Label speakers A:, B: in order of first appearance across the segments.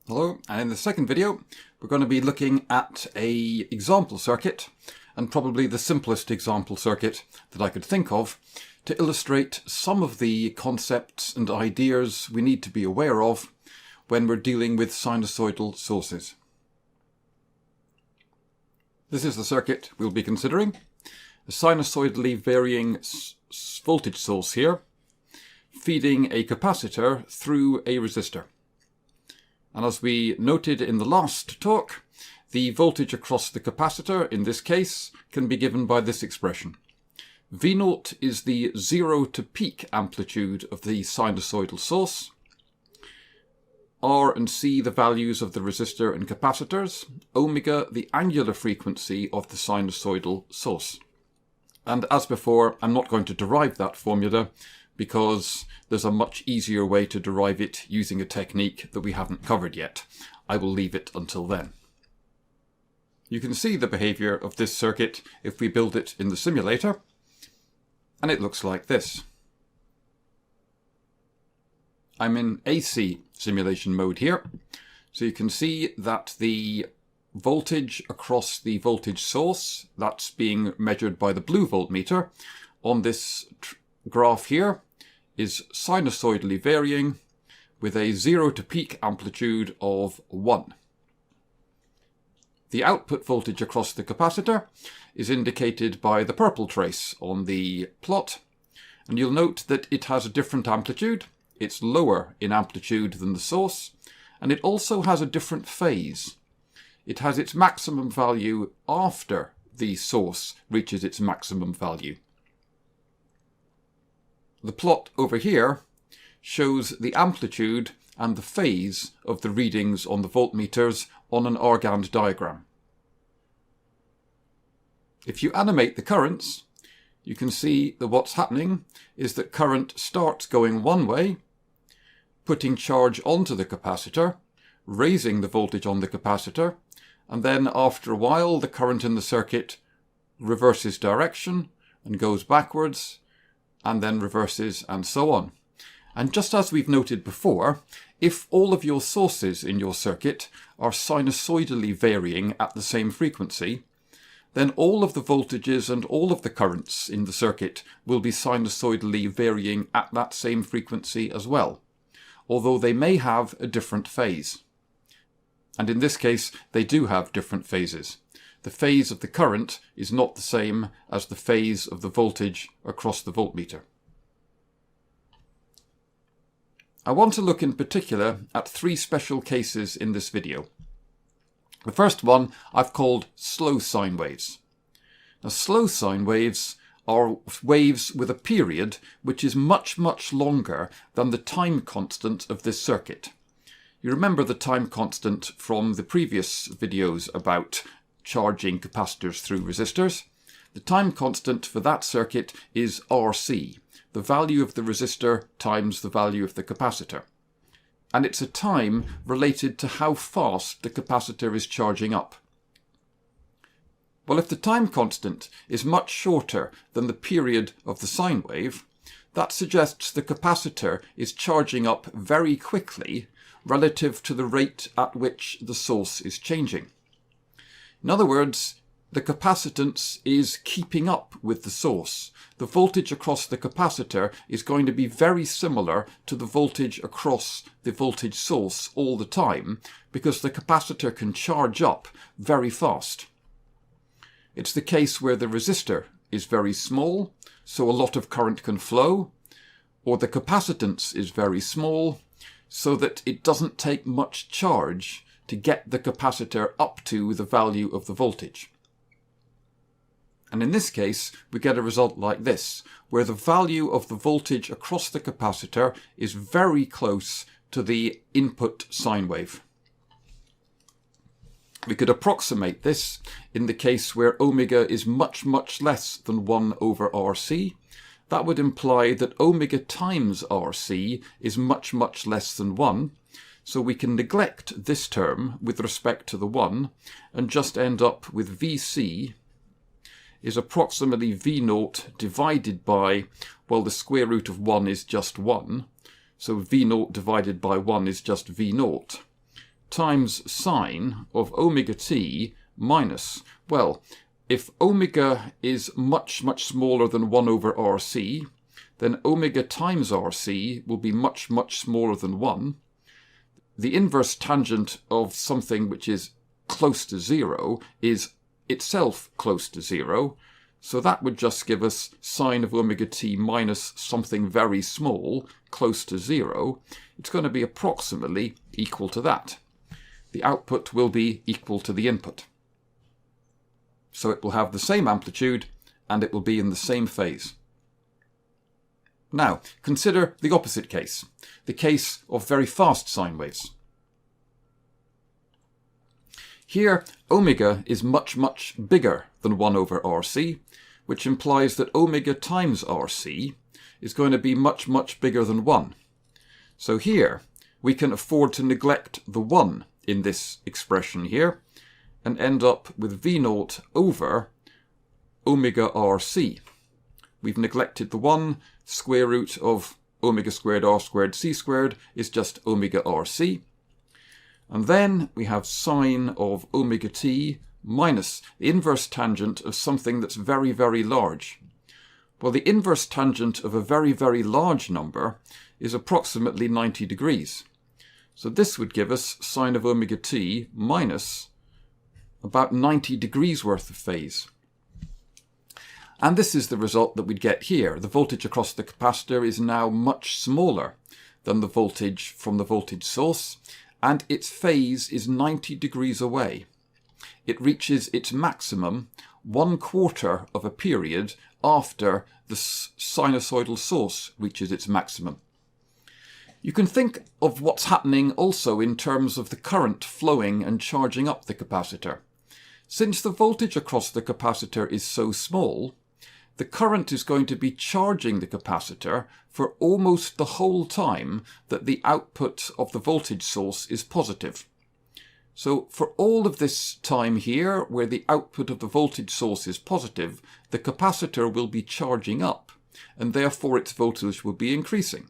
A: Hello, and in the second video we're going to be looking at an example circuit, and probably the simplest example circuit that I could think of, to illustrate some of the concepts and ideas we need to be aware of when we're dealing with sinusoidal sources. This is the circuit we'll be considering. A sinusoidally varying voltage source here, feeding a capacitor through a resistor. And as we noted in the last talk, the voltage across the capacitor, in this case, can be given by this expression. V0 is the zero to peak amplitude of the sinusoidal source. R and C the values of the resistor and capacitors. Omega the angular frequency of the sinusoidal source. And as before, I'm not going to derive that formula, because there's a much easier way to derive it using a technique that we haven't covered yet. I will leave it until then. You can see the behavior of this circuit if we build it in the simulator, and it looks like this. I'm in AC simulation mode here, so you can see that the voltage across the voltage source, that's being measured by the blue voltmeter, on this graph here, is sinusoidally varying with a zero to peak amplitude of 1. The output voltage across the capacitor is indicated by the purple trace on the plot, and you'll note that it has a different amplitude. It's lower in amplitude than the source, and it also has a different phase. It has its maximum value after the source reaches its maximum value. The plot over here shows the amplitude and the phase of the readings on the voltmeters on an Argand diagram. If you animate the currents, you can see that what's happening is that current starts going one way, putting charge onto the capacitor, raising the voltage on the capacitor, and then after a while the current in the circuit reverses direction and goes backwards, and then reverses, and so on. And just as we've noted before, if all of your sources in your circuit are sinusoidally varying at the same frequency, then all of the voltages and all of the currents in the circuit will be sinusoidally varying at that same frequency as well, although they may have a different phase. And in this case, they do have different phases. The phase of the current is not the same as the phase of the voltage across the voltmeter. I want to look in particular at three special cases in this video. The first one I've called slow sine waves. Now, slow sine waves are waves with a period which is much longer than the time constant of this circuit. You remember the time constant from the previous videos about charging capacitors through resistors. The time constant for that circuit is RC, the value of the resistor times the value of the capacitor. And it's a time related to how fast the capacitor is charging up. Well, if the time constant is much shorter than the period of the sine wave, that suggests the capacitor is charging up very quickly relative to the rate at which the source is changing. In other words, the capacitance is keeping up with the source. The voltage across the capacitor is going to be very similar to the voltage across the voltage source all the time, because the capacitor can charge up very fast. It's the case where the resistor is very small, so a lot of current can flow, or the capacitance is very small, so that it doesn't take much charge to get the capacitor up to the value of the voltage. And in this case, we get a result like this, where the value of the voltage across the capacitor is very close to the input sine wave. We could approximate this in the case where omega is much less than 1 over RC. That would imply that omega times RC is much less than 1. So we can neglect this term with respect to the 1 and just end up with VC is approximately V0 divided by, well, the square root of 1 is just 1. So V0 divided by 1 is just V0. times sine of omega t minus, well, if omega is much smaller than 1 over RC, then omega times RC will be much smaller than 1. The inverse tangent of something which is close to 0 is itself close to 0, so that would just give us sine of omega t minus something very small, close to 0. It's going to be approximately equal to that. The output will be equal to the input. So it will have the same amplitude and it will be in the same phase. Now, consider the opposite case, the case of very fast sine waves. Here, omega is much bigger than 1 over RC, which implies that omega times RC is going to be much bigger than 1. So here, we can afford to neglect the 1 in this expression here, and end up with V0 over omega RC. We've neglected the 1, square root of omega squared R squared C squared is just omega RC. And then we have sine of omega t minus the inverse tangent of something that's very large. Well, the inverse tangent of a very large number is approximately 90 degrees. So this would give us sine of omega t minus about 90 degrees worth of phase. And this is the result that we'd get here. The voltage across the capacitor is now much smaller than the voltage from the voltage source, and its phase is 90 degrees away. It reaches its maximum 1/4 of a period after the sinusoidal source reaches its maximum. You can think of what's happening also in terms of the current flowing and charging up the capacitor. Since the voltage across the capacitor is so small, the current is going to be charging the capacitor for almost the whole time that the output of the voltage source is positive. So for all of this time here, where the output of the voltage source is positive, the capacitor will be charging up, and therefore its voltage will be increasing.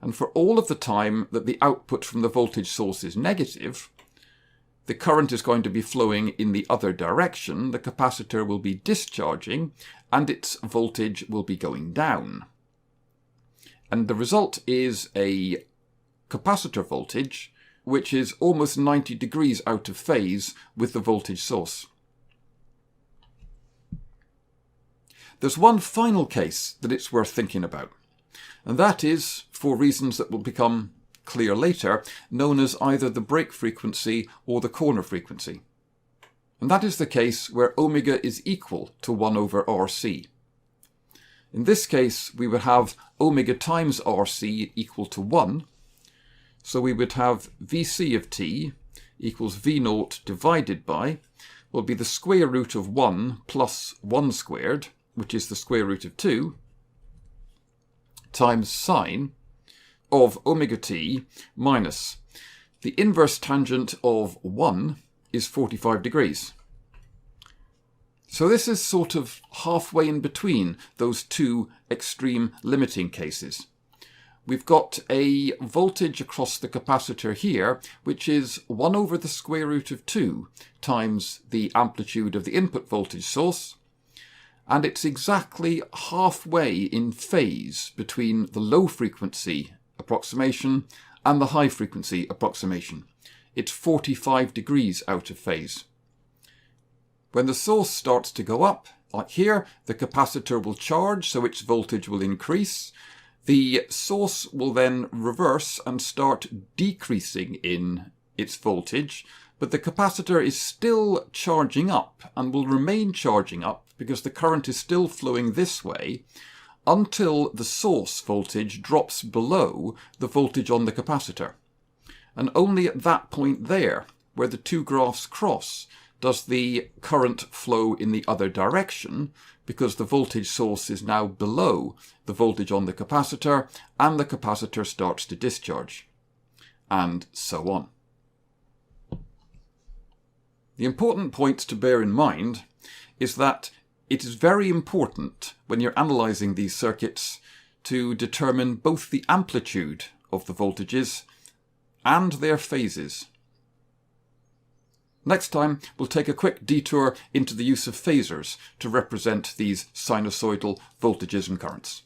A: And for all of the time that the output from the voltage source is negative, the current is going to be flowing in the other direction, the capacitor will be discharging, and its voltage will be going down. And the result is a capacitor voltage which is almost 90 degrees out of phase with the voltage source. There's one final case that it's worth thinking about, and that is, for reasons that will become clear later, known as either the break frequency or the corner frequency. And that is the case where omega is equal to 1 over RC. In this case, we would have omega times RC equal to 1. So we would have Vc of t equals V0 divided by, will be the square root of 1 plus 1 squared, which is the square root of 2, times sine of omega t minus the inverse tangent of 1 is 45 degrees. So this is sort of halfway in between those two extreme limiting cases. We've got a voltage across the capacitor here, which is 1 over the square root of 2 times the amplitude of the input voltage source, and it's exactly halfway in phase between the low frequency approximation and the high frequency approximation. It's 45 degrees out of phase. When the source starts to go up, like here, the capacitor will charge, so its voltage will increase. The source will then reverse and start decreasing in its voltage, but the capacitor is still charging up and will remain charging up because the current is still flowing this way until the source voltage drops below the voltage on the capacitor. And only at that point there, where the two graphs cross, does the current flow in the other direction, because the voltage source is now below the voltage on the capacitor, and the capacitor starts to discharge, and so on. The important point to bear in mind is that it is very important when you're analysing these circuits to determine both the amplitude of the voltages and their phases. Next time, we'll take a quick detour into the use of phasors to represent these sinusoidal voltages and currents.